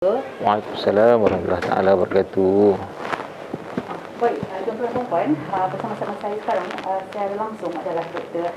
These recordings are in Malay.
Waalaikumsalam warahmatullahi taala wabarakatuh. Baik, tuan-tuan dan puan, bersama-sama saya sekarang secara langsung adalah Dr.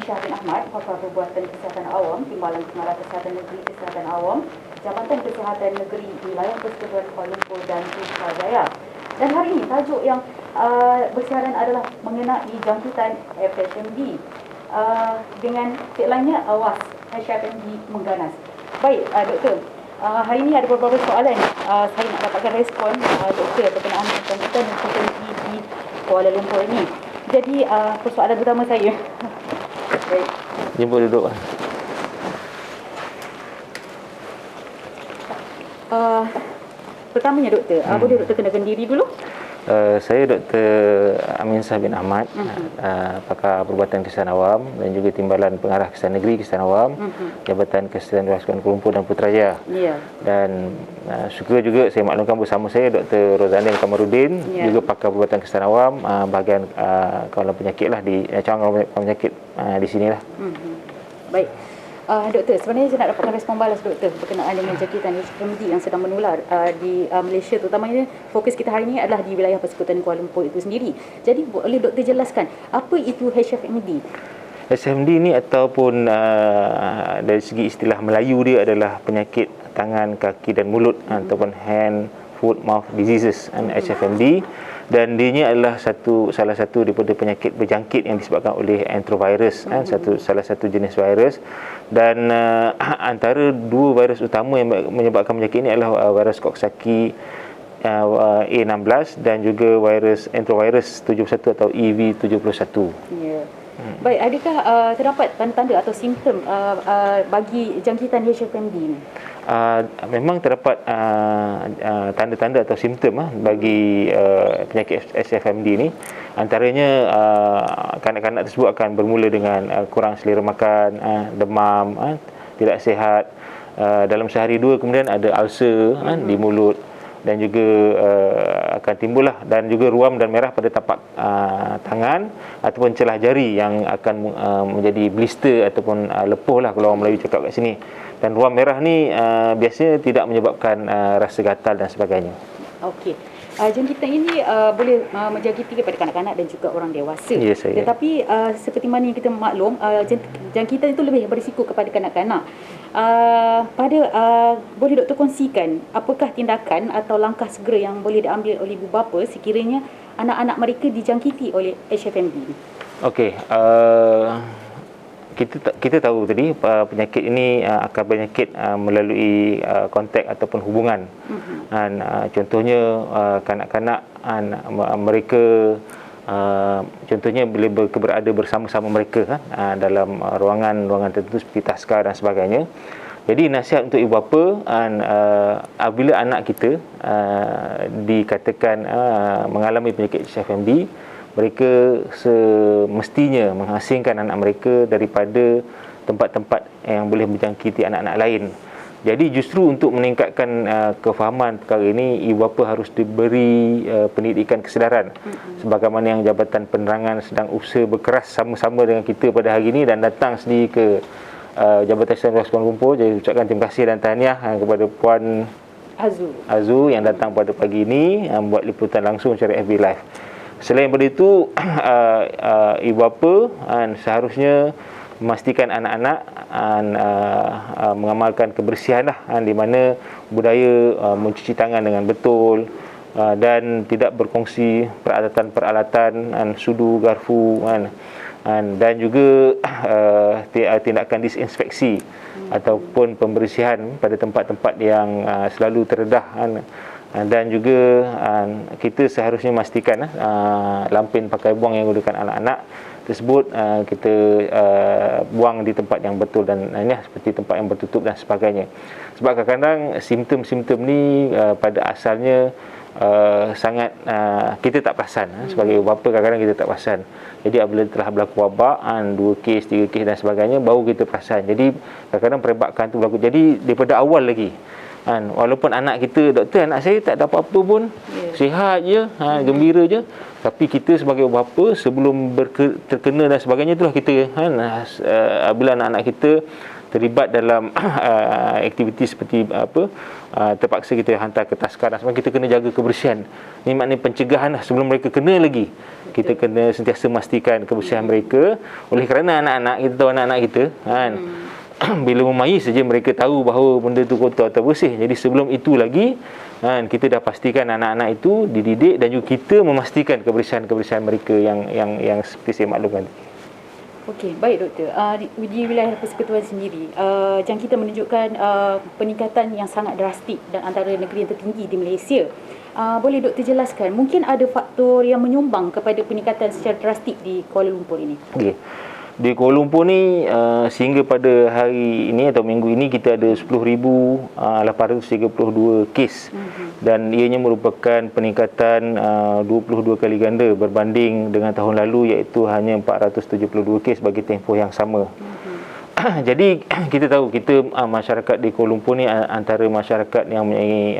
Syah bin Ahmad, Pakar Perubatan Kesihatan Awam, Timbalan Pengarah Kesihatan Negeri Kesihatan Awam, Jabatan Kesihatan Negeri Wilayah Persekutuan Kuala Lumpur dan Putrajaya. Dan hari ini tajuk yang bersiaran adalah mengenai jangkitan FHMD dengan tagline-nya awas HFMD mengganas. Baik, Doktor. Hari ini ada beberapa soalan saya nak dapatkan respon doktor berkenaan jangkitan dan FHMD di Kuala Lumpur ini. Jadi persoalan pertama saya. Baik. Jumpa duduk. Pertamanya doktor, boleh doktor kenalkan diri dulu? Saya Dr. Amin Shah bin Ahmad, Pakar Perubatan Kesihatan Awam dan juga Timbalan Pengarah Kesihatan Negeri Kesihatan Awam, Jabatan Kesihatan Persekutuan Kuala Lumpur dan Putrajaya. Dan suka juga saya maklumkan bersama saya Dr. Rozanil Kamarudin, juga Pakar Perubatan Kesihatan Awam, bahagian kawalan penyakit lah di cawangan penyakit di sinilah. Baik. Doktor, sebenarnya saya nak dapatkan respon balas doktor berkenaan dengan jangkitan HFMD yang sedang menular di Malaysia, terutamanya fokus kita hari ini adalah di wilayah Persekutuan Kuala Lumpur itu sendiri. Jadi boleh doktor jelaskan apa itu HFMD? HFMD ni ataupun dari segi istilah Melayu dia adalah penyakit tangan, kaki dan mulut ataupun hand, foot, mouth diseases, HFMD. Dan dia adalah salah satu daripada penyakit berjangkit yang disebabkan oleh enterovirus, salah satu jenis virus. Dan antara dua virus utama yang menyebabkan penyakit ini adalah virus Coxsackie A16 dan juga virus enterovirus 71 atau EV71. Ya. Baik, adakah terdapat tanda-tanda atau simptom bagi jangkitan HFMD ini? Memang terdapat tanda-tanda atau simptom bagi penyakit HFMD ni. Antaranya kanak-kanak tersebut akan bermula dengan kurang selera makan, demam, tidak sihat. Dalam sehari dua kemudian ada ulcer di mulut dan juga akan timbullah, dan juga ruam dan merah pada tapak tangan ataupun celah jari yang akan menjadi blister ataupun lepuh lah kalau orang Melayu cakap kat sini. Dan ruam merah ni biasanya tidak menyebabkan rasa gatal dan sebagainya. Okey. Jangkitan ini boleh menjangkiti kepada kanak-kanak dan juga orang dewasa. Ya, saya. Tetapi seperti mana yang kita maklum, jangkitan itu lebih berisiko kepada kanak-kanak. Boleh doktor kongsikan apakah tindakan atau langkah segera yang boleh diambil oleh ibu bapa sekiranya anak-anak mereka dijangkiti oleh HFMD? Okey. Kita tahu tadi penyakit ini akan penyakit melalui kontak ataupun hubungan. Dan contohnya kanak-kanak mereka contohnya bila berada bersama-sama mereka dalam ruangan tertentu seperti taska dan sebagainya. Jadi nasihat untuk ibu bapa, apabila anak kita dikatakan mengalami penyakit HFMD, mereka semestinya mengasingkan anak mereka daripada tempat-tempat yang boleh menjangkiti anak-anak lain. Jadi justru untuk meningkatkan kefahaman perkara ini, ibu bapa harus diberi pendidikan kesedaran. Sebagaimana yang Jabatan Penerangan sedang usaha berkeras sama-sama dengan kita pada hari ini dan datang sendiri ke Jabatan Kesihatan Kuala Lumpur. Jadi ucapkan terima kasih dan tahniah kepada Puan Azu yang datang pada pagi ini buat liputan langsung secara FB Live. Selain daripada itu, ibu bapa seharusnya memastikan anak-anak mengamalkan kebersihan di mana budaya mencuci tangan dengan betul dan tidak berkongsi peralatan-peralatan sudu, garfu dan juga tindakan disinfeksi ataupun pembersihan pada tempat-tempat yang selalu terdedah. Dan juga kita seharusnya memastikan lampin pakai buang yang digunakan anak-anak tersebut kita buang di tempat yang betul dan seperti tempat yang bertutup dan sebagainya. Sebab kadang-kadang simptom-simptom ni pada asalnya sangat kita tak perasan. Sebagai ibu bapa kadang-kadang kita tak perasan. Jadi apabila telah berlaku wabak 2 kes, 3 kes dan sebagainya, baru kita perasan. Jadi kadang-kadang perebakan tu berlaku. Jadi daripada awal lagi, walaupun anak kita, doktor anak saya tak ada apa-apa pun, sihat je, gembira je, tapi kita sebagai bapa sebelum terkena dan sebagainya itulah kita bila anak-anak kita terlibat dalam aktiviti seperti terpaksa kita hantar ke taskar, sebab kita kena jaga kebersihan. Ini maknanya pencegahan lah, sebelum mereka kena lagi. Kita kena sentiasa memastikan kebersihan mereka. Oleh kerana anak-anak, kita tahu anak-anak kita kan, bila memais saja mereka tahu bahawa benda tu kotor atau bersih. Jadi sebelum itu lagi kan, kita dah pastikan anak-anak itu dididik, dan juga kita memastikan kebersihan mereka yang seperti saya maklumkan. Okey, baik doktor. Di wilayah persekutuan sendiri, jangkitan menunjukkan peningkatan yang sangat drastik dan antara negeri yang tertinggi di Malaysia. Boleh doktor jelaskan, mungkin ada faktor yang menyumbang kepada peningkatan secara drastik di Kuala Lumpur ini? Okey. Di Kuala Lumpur ni sehingga pada hari ini atau minggu ini kita ada 10,832 kes, dan ianya merupakan peningkatan 22 kali ganda berbanding dengan tahun lalu, iaitu hanya 472 kes bagi tempoh yang sama. Jadi kita tahu masyarakat di Kuala Lumpur ni antara masyarakat yang mempunyai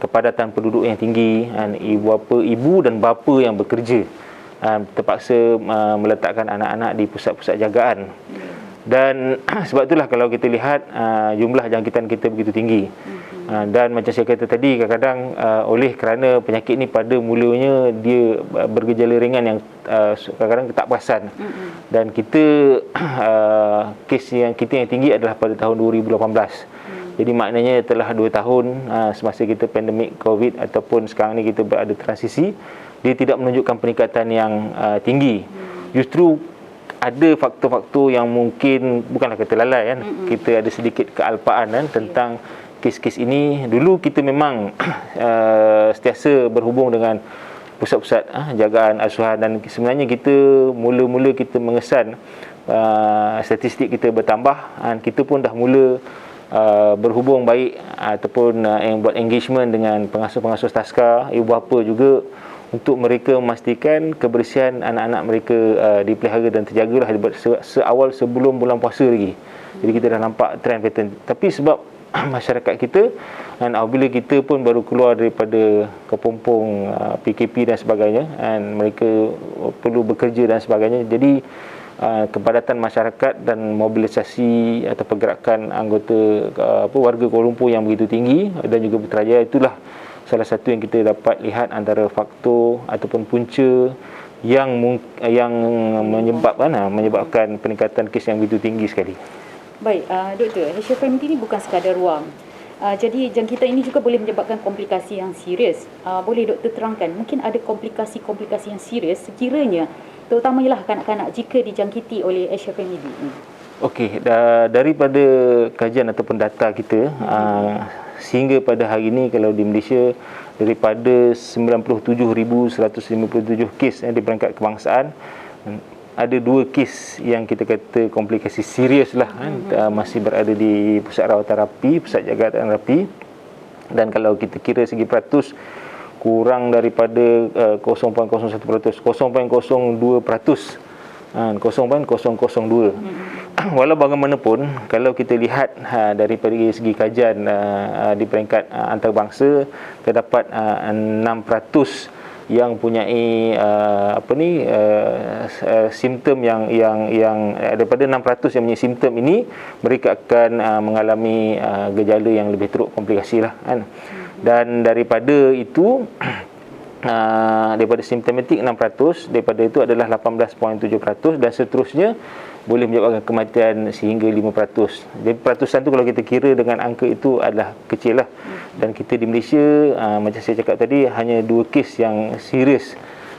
kepadatan penduduk yang tinggi, ibu dan bapa yang bekerja terpaksa meletakkan anak-anak di pusat-pusat jagaan. Dan sebab itulah kalau kita lihat jumlah jangkitan kita begitu tinggi. Dan macam saya kata tadi, kadang-kadang oleh kerana penyakit ni pada mulanya dia bergejala ringan yang kadang-kadang tak perasan. Dan kita kes yang kita yang tinggi adalah pada tahun 2018. Jadi maknanya telah 2 tahun semasa kita pandemik COVID ataupun sekarang ni kita berada transisi, dia tidak menunjukkan peningkatan yang tinggi. Justru ada faktor-faktor yang mungkin bukanlah kata lalai kan. Kita ada sedikit kealpaan kan tentang kes-kes ini. Dulu kita memang sentiasa berhubung dengan pusat-pusat jagaan asuhan, dan sebenarnya kita mula-mula kita mengesan statistik kita bertambah, dan kita pun dah mula berhubung baik ataupun buat engagement dengan pengasuh-pengasuh taskar, ibu bapa juga, untuk mereka memastikan kebersihan anak-anak mereka dipelihara dan terjagalah seawal sebelum bulan puasa lagi. Jadi kita dah nampak trend pattern. Tapi sebab masyarakat kita, dan apabila kita pun baru keluar daripada kepompong PKP dan sebagainya, dan mereka perlu bekerja dan sebagainya, jadi kepadatan masyarakat dan mobilisasi atau pergerakan anggota warga Kuala Lumpur yang begitu tinggi dan juga berterajaya, itulah salah satu yang kita dapat lihat antara faktor ataupun punca yang menyebabkan peningkatan kes yang begitu tinggi sekali. Baik, doktor, HFMD ini bukan sekadar ruam. Jadi jangkitan ini juga boleh menyebabkan komplikasi yang serius. Boleh doktor terangkan, mungkin ada komplikasi-komplikasi yang serius sekiranya, terutamanya kanak-kanak, jika dijangkiti oleh HFMD ini? Okey, daripada kajian ataupun data kita, sehingga pada hari ini kalau di Malaysia, daripada 97,157 kes di peringkat kebangsaan, ada 2 kes yang kita kata komplikasi serius lah, masih berada di pusat rawatan rapi, pusat jagaan rapi. Dan kalau kita kira segi peratus, kurang daripada 0.01%, 0.02%, 0.002. Walau bagaimanapun, kalau kita lihat daripada segi kajian di peringkat antarabangsa, terdapat 6% yang mempunyai simptom yang daripada 6% yang mempunyai simptom ini, mereka akan mengalami gejala yang lebih teruk, komplikasi lah kan. Dan daripada itu, daripada simptomatik 6%, daripada itu adalah 18.7%, dan seterusnya boleh menyebabkan kematian sehingga 5%. Jadi peratusan tu kalau kita kira dengan angka itu adalah kecil lah. Dan kita di Malaysia, macam saya cakap tadi, hanya 2 kes yang serius.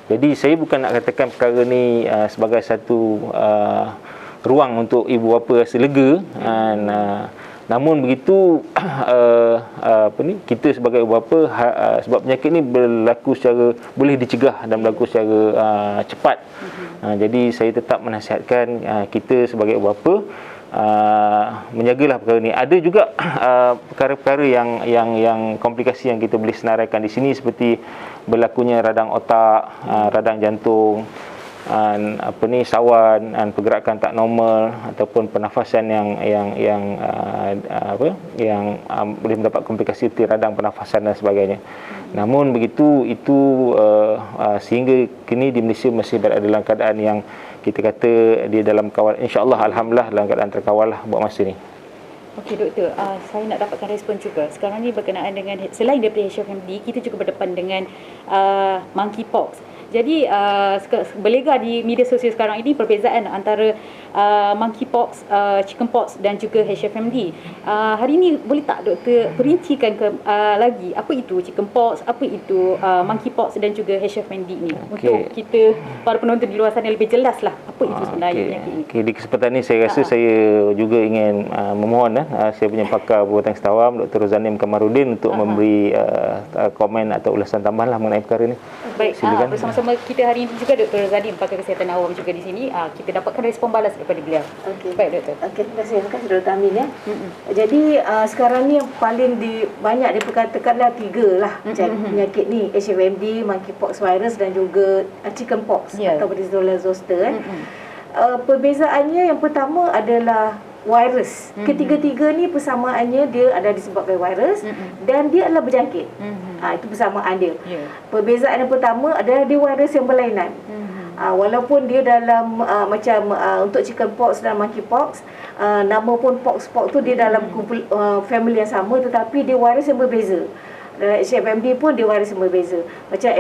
Jadi saya bukan nak katakan perkara ni sebagai satu ruang untuk ibu bapa rasa lega, namun begitu kita sebagai ibu bapa, sebab penyakit ni berlaku secara, boleh dicegah dan berlaku secara cepat. Jadi saya tetap menasihatkan kita sebagai ibu bapa menjagalah perkara ni. Ada juga perkara-perkara yang komplikasi yang kita boleh senaraikan di sini, seperti berlakunya radang otak, radang jantung, sawan, pergerakan tak normal, ataupun pernafasan yang boleh mendapat komplikasi seperti radang pernafasan dan sebagainya. Namun begitu, itu sehingga kini di Malaysia masih berada dalam keadaan yang kita kata dia dalam kawal, insya-Allah alhamdulillah dalam keadaan terkawal lah buat masa ni. Okey doktor, saya nak dapatkan respon juga. Sekarang ni berkenaan dengan, selain daripada HFMD, kita juga berdepan dengan monkeypox. Jadi berlegar di media sosial sekarang ini perbezaan antara monkeypox, chickenpox dan juga HFMD. Hari ini boleh tak doktor perincikan lagi apa itu chickenpox, apa itu monkeypox dan juga HFMD ni, untuk kita para penonton di luar sana lebih jelas lah apa itu sebenarnya penyakit ini. Di kesempatan ni saya rasa saya juga ingin memohon saya punya pakar perubatan kesihatan awam Dr. Rozanim Kamarudin untuk memberi komen atau ulasan tambahan lah mengenai perkara ni. Baik, bersama-sama kita hari ini juga Dr. Rozanim, pakar kesihatan awam juga di sini. Kita dapatkan respon balas daripada beliau. Okey. Baik doktor. Okey, terima kasih Dr. Amin ya. Jadi sekarang ni yang paling banyak diperkatakanlah 3 lah penyakit ni, HFMD, monkeypox virus dan juga chickenpox atau Brixella zoster. Perbezaannya yang pertama adalah virus. Ketiga-tiga ni persamaannya dia adalah disebabkan virus dan dia adalah berjangkit. Itu persamaan dia. Perbezaan yang pertama adalah dia virus yang berlainan. Walaupun dia dalam untuk chickenpox dan monkeypox, nama pun pox tu dia dalam family yang sama, tetapi dia virus yang berbeza. HFMD pun dia virus yang berbeza. Macam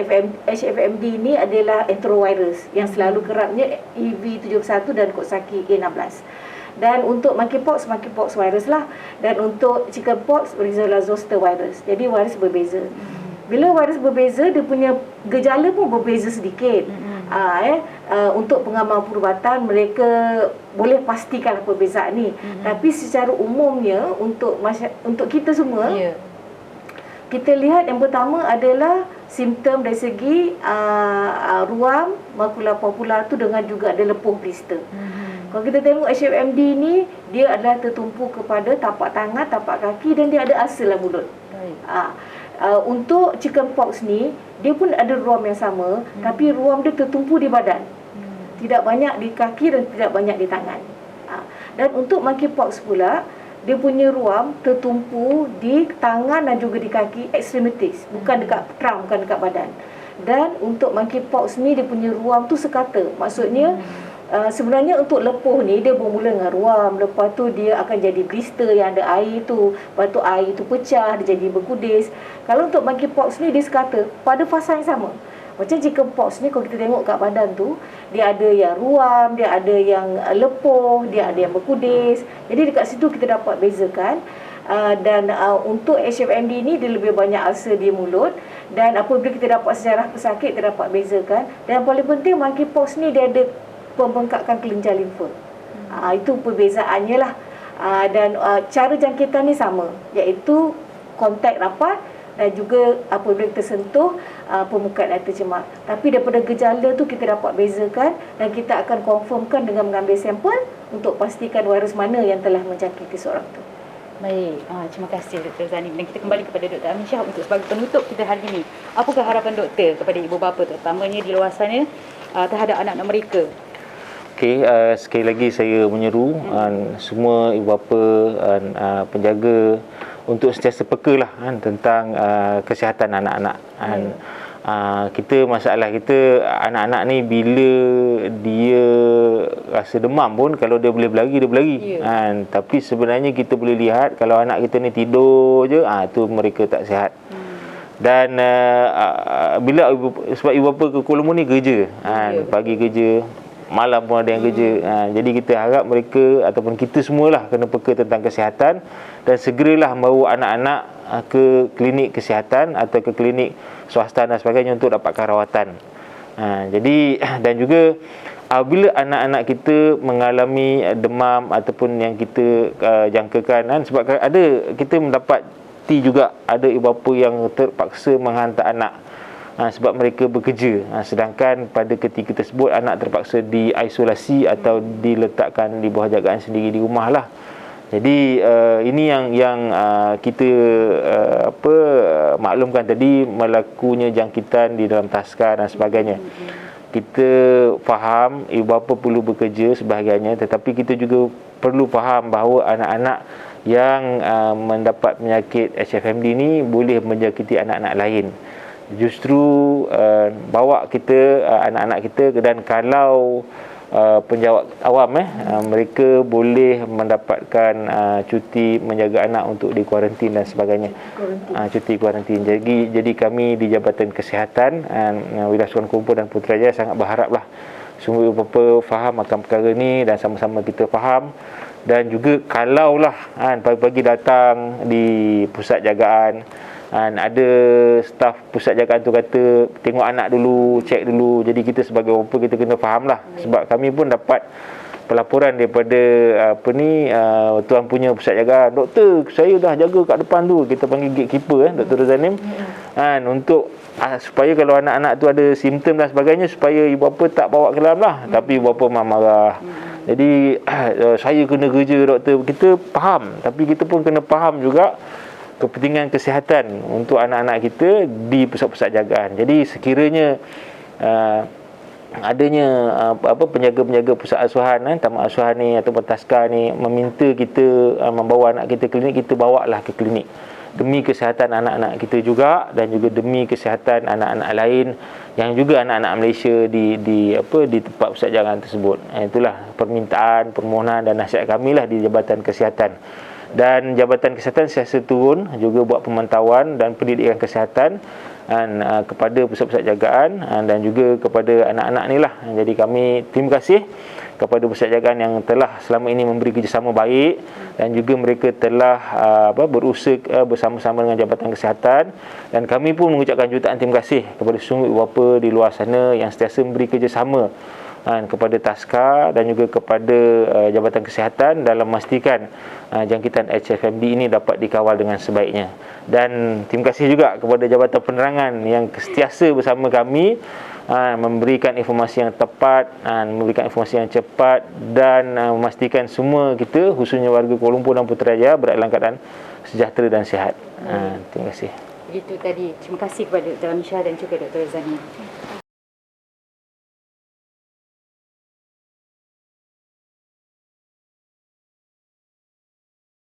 HFMD ni adalah enterovirus yang selalu kerapnya EV71 dan Coxsackie A16. Dan untuk monkeypox virus lah. Dan untuk chickenpox, Brixella zoster virus. Jadi virus berbeza. Bila virus berbeza, dia punya gejala pun berbeza sedikit. Untuk pengamal perubatan, mereka boleh pastikan perbezaan ni. Tapi secara umumnya untuk kita semua, kita lihat yang pertama adalah simptom dari segi ruam, makula popular tu dengan juga ada lepuh blister. Kalau kita tengok HFMD ni, dia adalah tertumpu kepada tapak tangan, tapak kaki dan dia ada ulcer dalam mulut. Untuk chickenpox ni, dia pun ada ruam yang sama, tapi ruam dia tertumpu di badan. Tidak banyak di kaki dan tidak banyak di tangan. Dan untuk monkeypox pula, dia punya ruam tertumpu di tangan dan juga di kaki, extremities, bukan dekat trunk, bukan dekat badan. Dan untuk monkeypox ni, dia punya ruam tu sekata. Maksudnya sebenarnya untuk lepuh ni dia bermula dengan ruam, lepas tu dia akan jadi blister yang ada air tu, lepas tu air tu pecah, dia jadi berkudis. Kalau untuk monkeypox ni dia sekata pada fasa yang sama. Macam chickenpox ni kalau kita tengok kat badan tu, dia ada yang ruam, dia ada yang lepuh, dia ada yang berkudis. Jadi dekat situ kita dapat bezakan. Dan untuk HFMD ni dia lebih banyak ulcer di mulut, dan apabila kita dapat sejarah pesakit kita dapat bezakan. Dan yang paling penting monkeypox ni dia ada pembengkakan kelenjar limfa. Itu perbezaannya lah. Dan cara jangkitan ni sama, iaitu kontak rapat dan juga apabila kita sentuh permukaan air tercemar. Tapi daripada gejala tu kita dapat bezakan dan kita akan confirmkan dengan mengambil sampel untuk pastikan virus mana yang telah menjangkiti seorang tu. Baik, terima kasih Dr. Zanim. Dan kita kembali kepada Dr. Amin Shah untuk sebagai penutup kita hari ini. Apakah harapan doktor kepada ibu bapa terutamanya di luar sana terhadap anak-anak mereka? Okey, sekali lagi saya menyeru semua ibu bapa, penjaga untuk sentiasa peka lah tentang kesihatan anak-anak. Masalah kita anak-anak ni bila dia rasa demam pun, kalau dia boleh berlari dia berlari. Tapi sebenarnya kita boleh lihat kalau anak kita ni tidur je, tu mereka tak sihat. Dan bila sebab ibu bapa ke Kuala Lumpur ni kerja, pagi kerja, malam pun ada yang kerja. Jadi kita harap mereka ataupun kita semualah kena peka tentang kesihatan dan segeralah bawa anak-anak ke klinik kesihatan atau ke klinik swasta dan sebagainya untuk dapatkan rawatan. Jadi dan juga bila anak-anak kita mengalami demam ataupun yang kita jangkakan, sebab ada kita mendapati juga ada ibu bapa yang terpaksa menghantar anak sebab mereka bekerja, sedangkan pada ketika tersebut anak terpaksa diisolasi atau diletakkan di bawah jagaan sendiri di rumah lah. Jadi ini yang kita maklumkan tadi, melakunya jangkitan di dalam taskar dan sebagainya. Kita faham ibu bapa perlu bekerja sebahagiannya, tetapi kita juga perlu faham bahawa anak-anak yang mendapat penyakit HFMD ni boleh menjangkiti anak-anak lain. Justru bawa kita anak-anak kita, dan kalau penjawat awam mereka boleh mendapatkan cuti menjaga anak untuk dikuarantin dan sebagainya. Cuti kuarantin. Jadi kami di Jabatan Kesihatan Wilayah Sukan Kumpul dan Putrajaya sangat berharaplah sungguh bapa faham akan perkara ni dan sama-sama kita faham. Dan juga kalaulah pagi-pagi datang di pusat jagaan, ada staf pusat jagaan tu kata tengok anak dulu, cek dulu. Jadi kita sebagai bapa kita kena fahamlah, sebab kami pun dapat pelaporan daripada tuan punya pusat jagaan, doktor saya dah jaga kat depan tu, kita panggil gatekeeper Dr. Zanim, untuk supaya kalau anak-anak tu ada simptom dan sebagainya, supaya ibu bapa tak bawa ke dalam lah. Tapi ibu bapa marah. Jadi saya kena kerja doktor, kita faham, tapi kita pun kena faham juga kepentingan kesihatan untuk anak-anak kita di pusat-pusat jagaan. Jadi sekiranya adanya penjaga-penjaga pusat asuhan, tamak asuhan ni atau taska ni meminta kita membawa anak kita klinik, kita bawalah ke klinik demi kesihatan anak-anak kita juga, dan juga demi kesihatan anak-anak lain yang juga anak-anak Malaysia di tempat pusat jagaan tersebut. Itulah permintaan, permohonan dan nasihat kami lah di Jabatan Kesihatan. Dan Jabatan Kesihatan sentiasa turun juga buat pemantauan dan pendidikan kesihatan kepada pusat-pusat jagaan dan juga kepada anak-anak ni lah. Jadi kami terima kasih kepada pusat jagaan yang telah selama ini memberi kerjasama baik, dan juga mereka telah berusaha bersama-sama dengan Jabatan Kesihatan, dan kami pun mengucapkan jutaan terima kasih kepada semua ibu bapa di luar sana yang sentiasa memberi kerjasama kepada taska dan juga kepada Jabatan Kesihatan dalam memastikan jangkitan HFMD ini dapat dikawal dengan sebaiknya. Dan terima kasih juga kepada Jabatan Penerangan yang sentiasa bersama kami, memberikan informasi yang tepat, memberikan informasi yang cepat, dan memastikan semua kita, khususnya warga Kuala Lumpur dan Putrajaya, berada dalam keadaan sejahtera dan sihat. Terima kasih. Itu tadi. Terima kasih kepada Dr. Amisha dan juga Dr. Zanim.